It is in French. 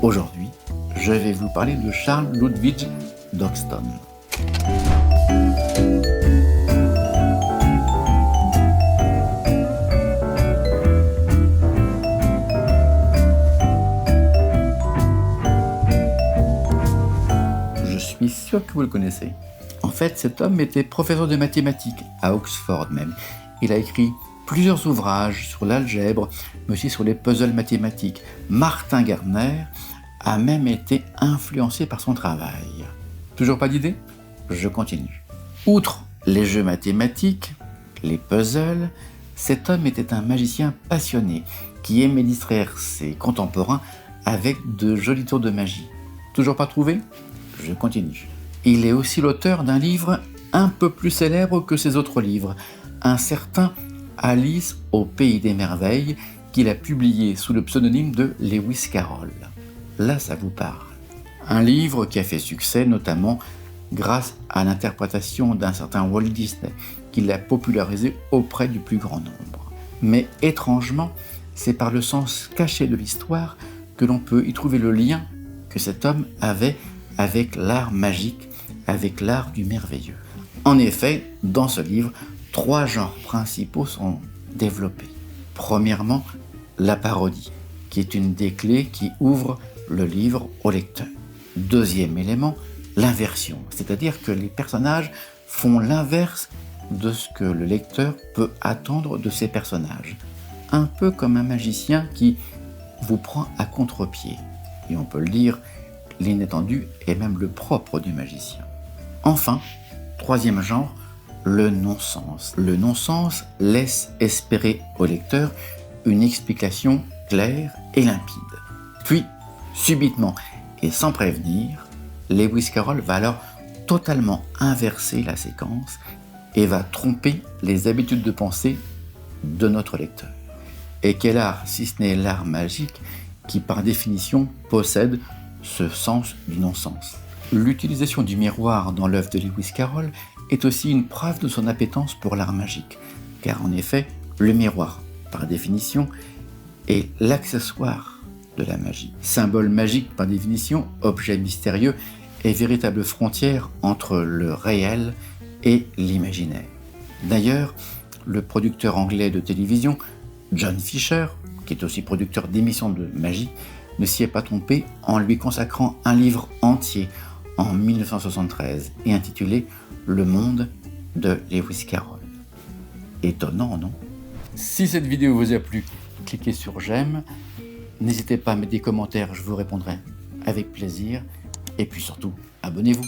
Aujourd'hui, je vais vous parler de Charles Ludwig d'Hoxton. Je suis sûr que vous le connaissez. En fait, cet homme était professeur de mathématiques, à Oxford même. Il a écrit plusieurs ouvrages sur l'algèbre, mais aussi sur les puzzles mathématiques. Martin Gardner a même été influencé par son travail. Toujours pas d'idée ? Je continue. Outre les jeux mathématiques, les puzzles, cet homme était un magicien passionné qui aimait distraire ses contemporains avec de jolis tours de magie. Toujours pas trouvé ? Je continue. Il est aussi l'auteur d'un livre un peu plus célèbre que ses autres livres, un certain Alice au Pays des Merveilles, qu'il a publié sous le pseudonyme de Lewis Carroll. Là, ça vous parle. Un livre qui a fait succès notamment grâce à l'interprétation d'un certain Walt Disney, qui l'a popularisé auprès du plus grand nombre. Mais étrangement, c'est par le sens caché de l'histoire que l'on peut y trouver le lien que cet homme avait avec l'art magique, avec l'art du merveilleux. En effet, dans ce livre, 3 genres principaux sont développés. Premièrement, la parodie, qui est une des clés qui ouvre le livre au lecteur. Deuxième élément, l'inversion, c'est-à-dire que les personnages font l'inverse de ce que le lecteur peut attendre de ces personnages. Un peu comme un magicien qui vous prend à contre-pied. Et on peut le dire, l'inattendu est même le propre du magicien. Enfin, troisième genre, le non-sens. Le non-sens laisse espérer au lecteur une explication claire et limpide. Puis, subitement et sans prévenir, Lewis Carroll va alors totalement inverser la séquence et va tromper les habitudes de pensée de notre lecteur. Et quel art, si ce n'est l'art magique, qui par définition possède ce sens du non-sens. L'utilisation du miroir dans l'œuvre de Lewis Carroll est aussi une preuve de son appétence pour l'art magique, car en effet, le miroir, par définition, est l'accessoire de la magie. Symbole magique par définition, objet mystérieux et véritable frontière entre le réel et l'imaginaire. D'ailleurs, le producteur anglais de télévision, John Fisher, qui est aussi producteur d'émissions de magie, ne s'y est pas trompé en lui consacrant un livre entier en 1973 et intitulé « Le monde de Lewis Carroll ». Étonnant, non ? Si cette vidéo vous a plu, cliquez sur j'aime. N'hésitez pas à mettre des commentaires, je vous répondrai avec plaisir. Et puis surtout, abonnez-vous.